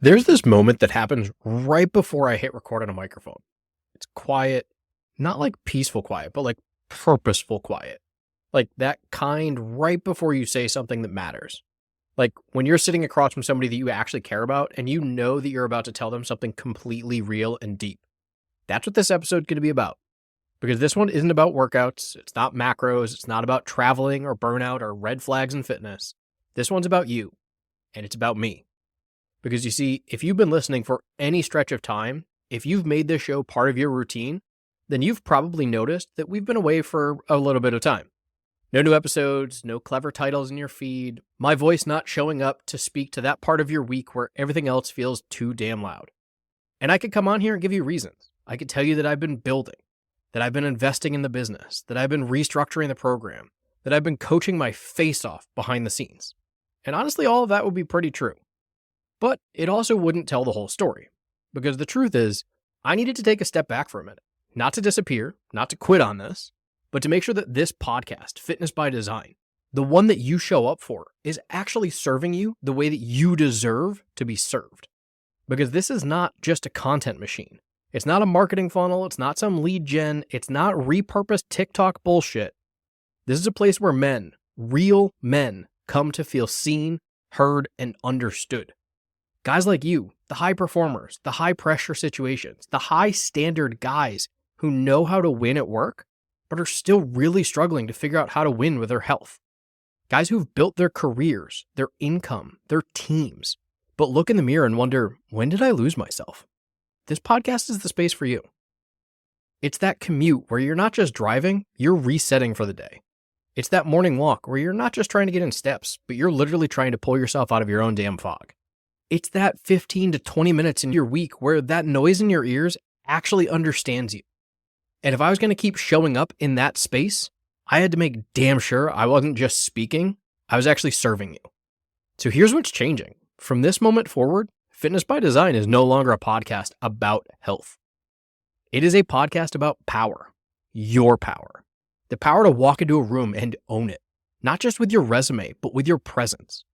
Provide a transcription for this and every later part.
There's this moment that happens right before I hit record on a microphone. It's quiet, not like peaceful quiet, but like purposeful quiet. Like that kind right before you say something that matters. Like when you're sitting across from somebody that you actually care about and you know that you're about to tell them something completely real and deep. That's what this episode's going to be about. Because this one isn't about workouts, it's not macros, it's not about traveling or burnout or red flags in fitness. This one's about you, and it's about me. Because you see, if you've been listening for any stretch of time, if you've made this show part of your routine, then you've probably noticed that we've been away for a little bit of time. No new episodes, no clever titles in your feed, my voice not showing up to speak to that part of your week where everything else feels too damn loud. And I could come on here and give you reasons. I could tell you that I've been building, that I've been investing in the business, that I've been restructuring the program, that I've been coaching my face off behind the scenes. And honestly, all of that would be pretty true. But it also wouldn't tell the whole story. Because the truth is, I needed to take a step back for a minute. Not to disappear, not to quit on this, but to make sure that this podcast, Fitness by Design, the one that you show up for, is actually serving you the way that you deserve to be served. Because this is not just a content machine. It's not a marketing funnel. It's not some lead gen. It's not repurposed TikTok bullshit. This is a place where men, real men, come to feel seen, heard, and understood. Guys like you, the high performers, the high pressure situations, the high standard guys who know how to win at work, but are still really struggling to figure out how to win with their health. Guys who've built their careers, their income, their teams, but look in the mirror and wonder, when did I lose myself? This podcast is the space for you. It's that commute where you're not just driving, you're resetting for the day. It's that morning walk where you're not just trying to get in steps, but you're literally trying to pull yourself out of your own damn fog. It's that 15 to 20 minutes in your week where that noise in your ears actually understands you. And if I was going to keep showing up in that space, I had to make damn sure I wasn't just speaking, I was actually serving you. So here's what's changing. From this moment forward, Fitness by Design is no longer a podcast about health. It is a podcast about power, your power. The power to walk into a room and own it, not just with your resume, but with your presence.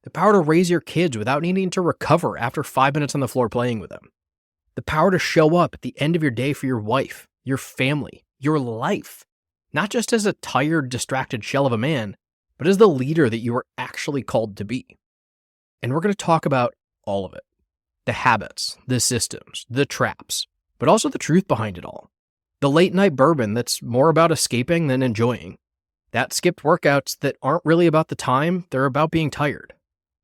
The power to raise your kids without needing to recover after 5 minutes on the floor playing with them. The power to show up at the end of your day for your wife, your family, your life, not just as a tired, distracted shell of a man, but as the leader that you are actually called to be. And we're going to talk about all of it. The habits, the systems, the traps, but also the truth behind it all. The late night bourbon that's more about escaping than enjoying. That skipped workouts that aren't really about the time, they're about being tired.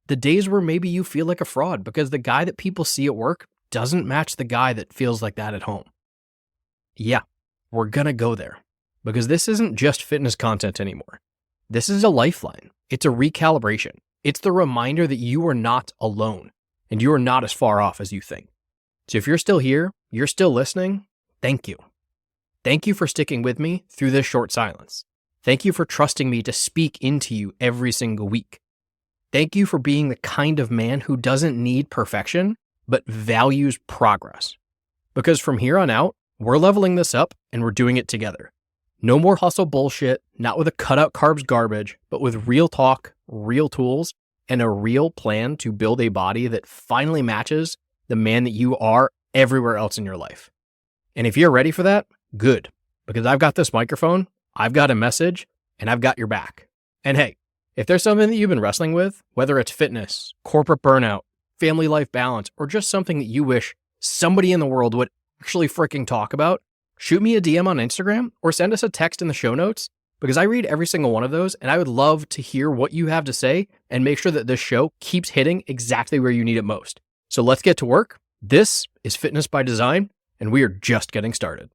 The days where maybe you feel like a fraud because the guy that people see at work doesn't match the guy that feels like that at home. Yeah, we're gonna go there because this isn't just fitness content anymore. This is a lifeline. It's a recalibration. It's the reminder that you are not alone and you are not as far off as you think. So if you're still here, you're still listening, thank you. Thank you for sticking with me through this short silence. Thank you for trusting me to speak into you every single week. Thank you for being the kind of man who doesn't need perfection, but values progress. Because from here on out, we're leveling this up and we're doing it together. No more hustle bullshit, not with a cutout carbs garbage, but with real talk, real tools, and a real plan to build a body that finally matches the man that you are everywhere else in your life. And if you're ready for that, good. Because I've got this microphone, I've got a message, and I've got your back. And hey, if there's something that you've been wrestling with, whether it's fitness, corporate burnout, family life balance, or just something that you wish somebody in the world would actually freaking talk about, shoot me a DM on Instagram or send us a text in the show notes because I read every single one of those and I would love to hear what you have to say and make sure that this show keeps hitting exactly where you need it most. So let's get to work. This is Fitness by Design and we are just getting started.